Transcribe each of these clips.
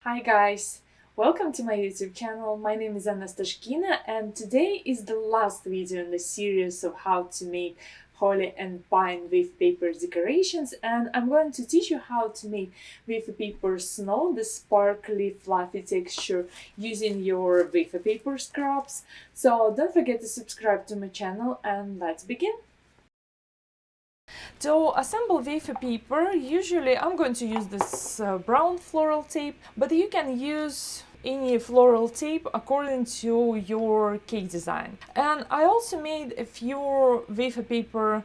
Hi guys, welcome to my YouTube channel. My name is Anastashkina and today is the last video in the series of how to make holly and pine wafer paper decorations, and I'm going to teach you how to make wafer paper snow, the sparkly fluffy texture, using your wafer paper scraps. So don't forget to subscribe to my channel and let's begin. To assemble wafer paper, usually I'm going to use this brown floral tape, but you can use any floral tape according to your cake design. And I also made a few wafer paper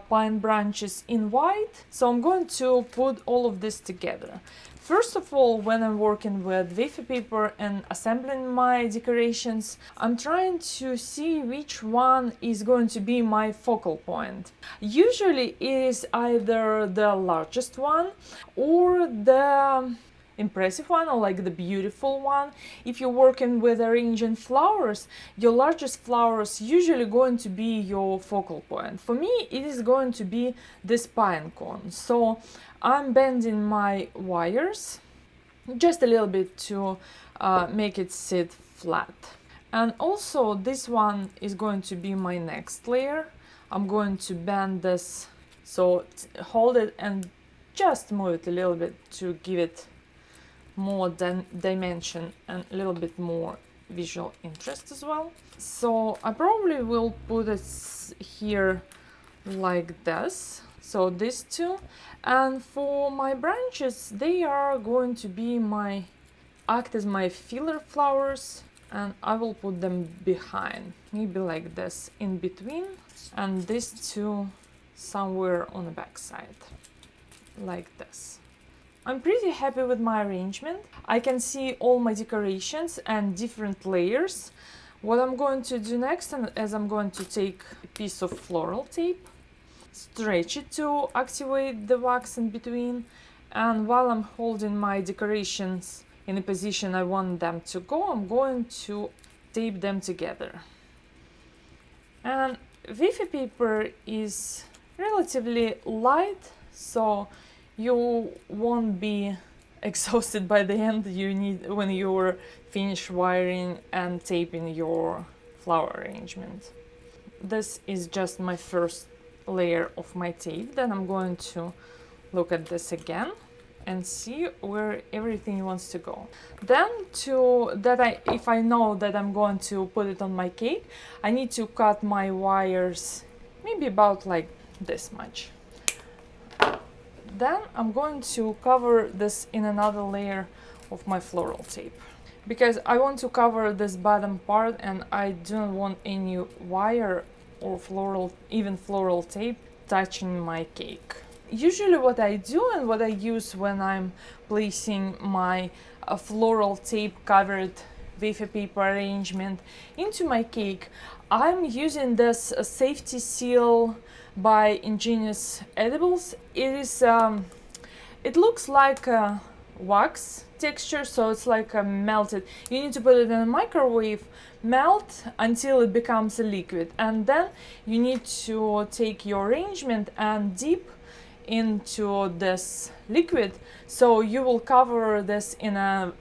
pine branches in white, so I'm going to put all of this together. First of all, when I'm working with wafer paper and assembling my decorations, I'm trying to see which one is going to be my focal point. Usually it is either the largest one or the impressive one, or like the beautiful one. If you're working with arranging flowers, your largest flowers usually going to be your focal point. For me, it is going to be this pine cone. So I'm bending my wires just a little bit to make it sit flat. And also this one is going to be my next layer. I'm going to bend this, so hold it and just move it a little bit to give it more dimension and a little bit more visual interest as well. So I probably will put it here like this. So these two, and for my branches, they are going to be act as my filler flowers, and I will put them behind, maybe like this in between, and these two somewhere on the back side, like this. I'm pretty happy with my arrangement. I can see all my decorations and different layers. What I'm going to do next is I'm going to take a piece of floral tape, stretch it to activate the wax in between, and while I'm holding my decorations in the position I want them to go, I'm going to tape them together. And wafer paper is relatively light, so you won't be exhausted by the end when you're finished wiring and taping your flower arrangement. This is just my first layer of my tape. Then I'm going to look at this again and see where everything wants to go. Then if I know that I'm going to put it on my cake, I need to cut my wires maybe about like this much. Then I'm going to cover this in another layer of my floral tape, because I want to cover this bottom part and I don't want any wire or even floral tape touching my cake. Usually what I do and what I use when I'm placing my floral tape covered wafer paper arrangement into my cake, I'm using this safety seal by Ingenious Edibles. It looks like a wax texture, so it's like a melted. You need to put it in a microwave, melt until it becomes a liquid, and then you need to take your arrangement and dip into this liquid, so you will cover this in a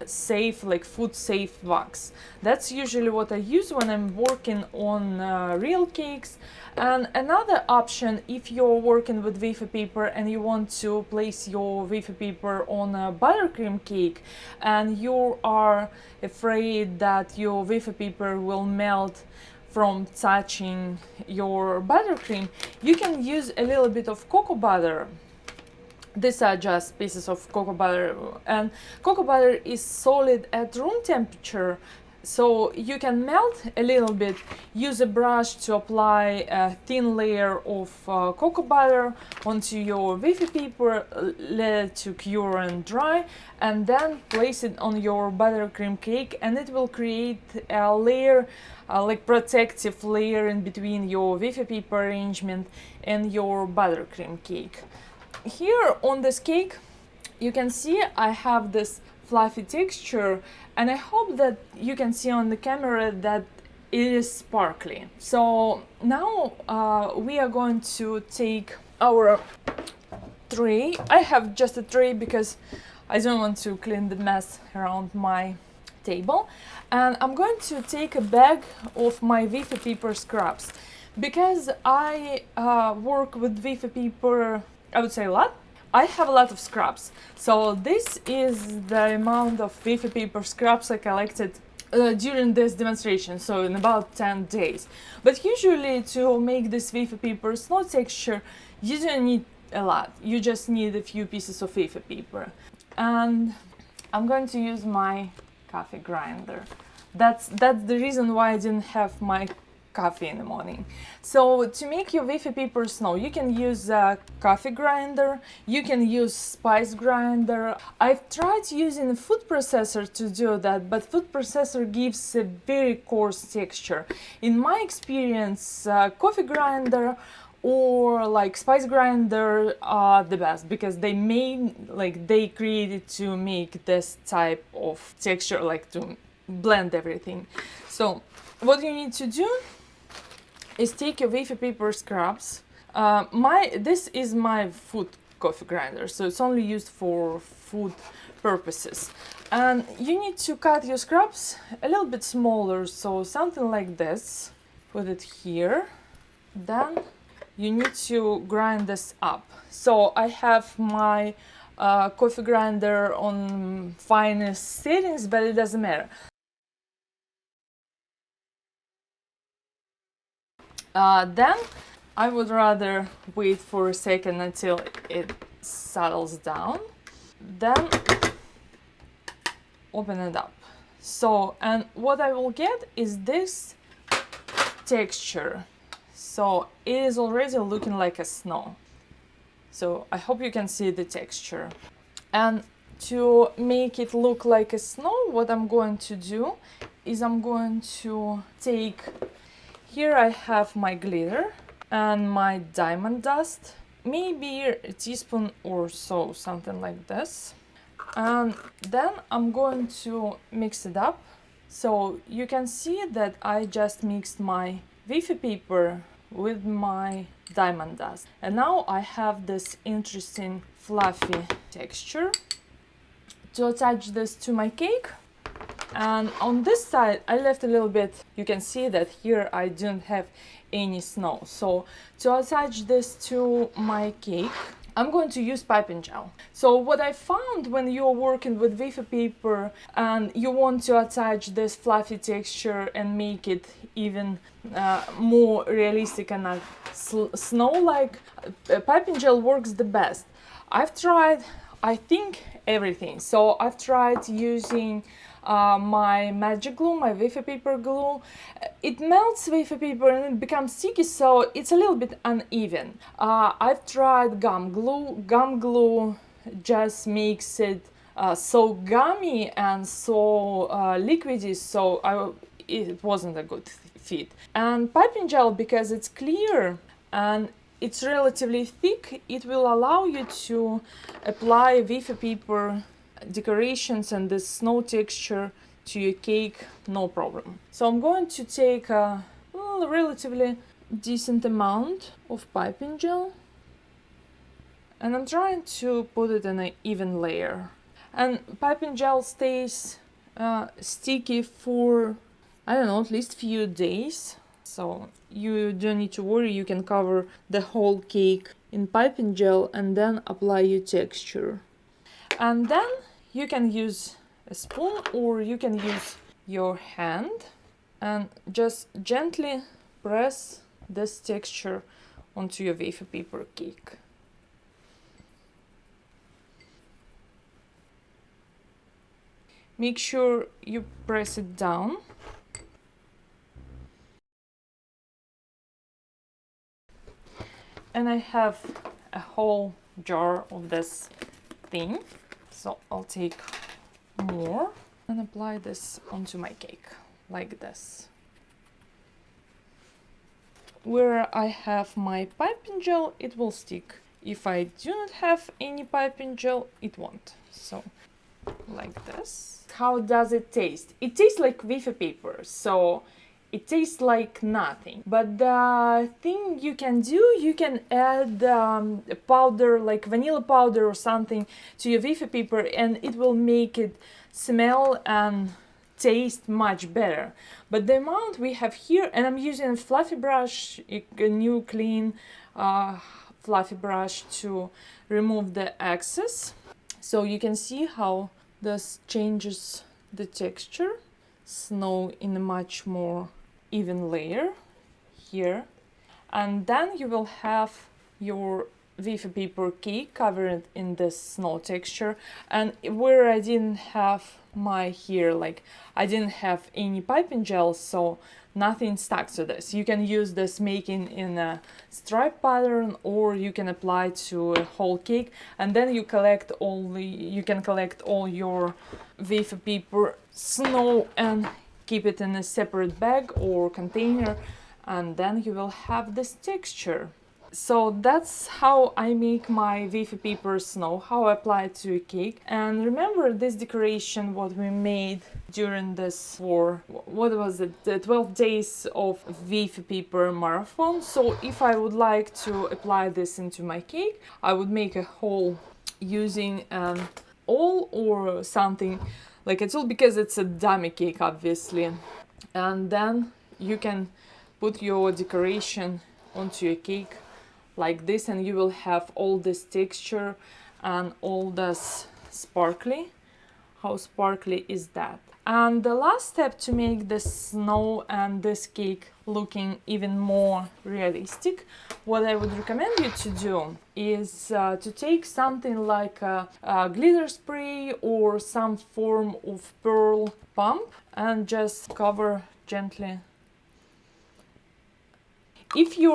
safe, like food safe wax. That's usually what I use when I'm working on real cakes. And another option, if you're working with wafer paper and you want to place your wafer paper on a buttercream cake and you are afraid that your wafer paper will melt from touching your buttercream, you can use a little bit of cocoa butter. These are just pieces of cocoa butter, and cocoa butter is solid at room temperature, so you can melt a little bit, use a brush to apply a thin layer of cocoa butter onto your wafer paper, let it to cure and dry, and then place it on your buttercream cake, and it will create a layer, like protective layer in between your wafer paper arrangement and your buttercream cake. Here on this cake, you can see I have this fluffy texture, and I hope that you can see on the camera that it is sparkly. So now we are going to take our tray. I have just a tray because I don't want to clean the mess around my table. And I'm going to take a bag of my Wafer Paper scraps. Because I work with Wafer Paper, I would say a lot, I have a lot of scraps. So this is the amount of Wafer Paper scraps I collected during this demonstration, so in about 10 days. But usually to make this Wafer Paper snow texture, you don't need a lot. You just need a few pieces of Wafer Paper. And I'm going to use my coffee grinder. That's the reason why I didn't have my coffee in the morning. So to make your Wafer Paper snow, you can use a coffee grinder, you can use spice grinder. I've tried using a food processor to do that, but food processor gives a very coarse texture. In my experience, coffee grinder or like spice grinder are the best, because they created to make this type of texture, like to blend everything. So what you need to do is take your Wafer Paper scraps. This is my food coffee grinder, so it's only used for food purposes. And you need to cut your scraps a little bit smaller, so something like this. Put it here. Then you need to grind this up. So I have my coffee grinder on finest settings, but it doesn't matter. Then I would rather wait for a second until it settles down. Then open it up. So, and what I will get is this texture. So it is already looking like a snow. So I hope you can see the texture. And to make it look like a snow, what I'm going to do is I'm going to take, here I have my glitter and my diamond dust, maybe a teaspoon or so, something like this. And then I'm going to mix it up. So you can see that I just mixed my Wafer Paper with my diamond dust. And now I have this interesting fluffy texture. To attach this to my cake, and on this side I left a little bit, you can see that here I don't have any snow. So to attach this to my cake, I'm going to use piping gel. So what I found when you're working with Wafer Paper and you want to attach this fluffy texture and make it even more realistic and snow-like, piping gel works the best. I've tried, I think, everything. So I've tried using my magic glue, my Wafer Paper glue. It melts Wafer Paper and it becomes sticky, so it's a little bit uneven. I've tried gum glue. Gum glue just makes it so gummy and so liquidy, so it wasn't a good fit. And piping gel, because it's clear and it's relatively thick, it will allow you to apply Wafer Paper decorations and the snow texture to your cake, no problem. So I'm going to take a relatively decent amount of piping gel and I'm trying to put it in an even layer. And piping gel stays sticky for, I don't know, at least few days. So you don't need to worry, you can cover the whole cake in piping gel and then apply your texture. And then you can use a spoon or you can use your hand and just gently press this texture onto your Wafer Paper cake. Make sure you press it down. And I have a whole jar of this thing, so I'll take more and apply this onto my cake, like this. Where I have my piping gel, it will stick. If I do not have any piping gel, it won't. So, like this. How does it taste? It tastes like Wafer Paper, so it tastes like nothing. But the thing you can do, you can add a powder like vanilla powder or something to your wafer paper, and it will make it smell and taste much better. But the amount we have here, and I'm using a fluffy brush, a new clean fluffy brush to remove the excess. So you can see how this changes the texture. Snow in a much more even layer here. And then you will have your wafer paper cake covered in this snow texture. And where I didn't have my here, like I didn't have any piping gel, so nothing stuck to this. You can use this making in a stripe pattern, or you can apply to a whole cake, and then you can collect all your wafer paper snow and keep it in a separate bag or container, and then you will have this texture. So that's how I make my wafer paper snow, how I apply it to a cake. And remember this decoration what we made during this for, what was it, the 12 days of wafer paper marathon. So if I would like to apply this into my cake, I would make a hole using an awl or something like a tool, because it's a dummy cake obviously. And then you can put your decoration onto your cake like this, and you will have all this texture and all this sparkly. How sparkly is that? And the last step to make this snow and this cake looking even more realistic, what I would recommend you to do is to take something like a glitter spray or some form of pearl pump and just cover gently. If you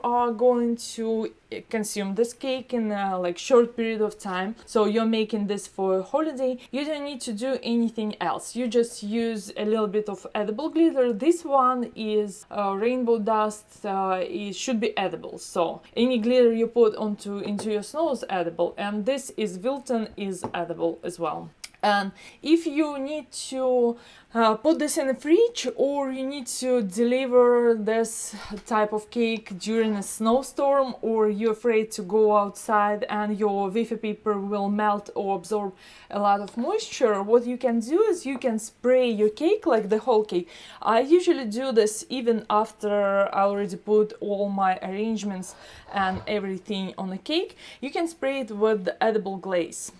are going to consume this cake in a like short period of time, so you're making this for a holiday, you don't need to do anything else. You just use a little bit of edible glitter. This one is rainbow dust. It should be edible, so any glitter you put into your snow is edible, and this is Wilton is edible as well. And if you need to put this in the fridge, or you need to deliver this type of cake during a snowstorm, or you're afraid to go outside and your wafer paper will melt or absorb a lot of moisture, what you can do is you can spray your cake, like the whole cake. I usually do this even after I already put all my arrangements and everything on the cake. You can spray it with the edible glaze.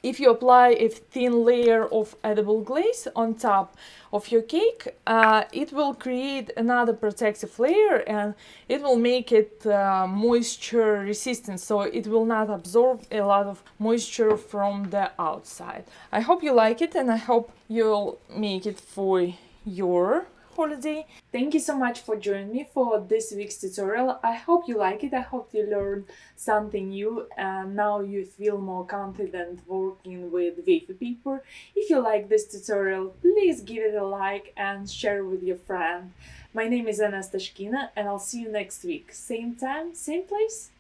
If you apply a thin layer of edible glaze on top of your cake, it will create another protective layer, and it will make it moisture resistant, so it will not absorb a lot of moisture from the outside. I hope you like it, and I hope you'll make it for your holiday. Thank you so much for joining me for this week's tutorial. I hope you like it. I hope you learned something new and now you feel more confident working with wafer paper. If you like this tutorial, please give it a like and share with your friend. My name is Anastashkina, and I'll see you next week. Same time, same place.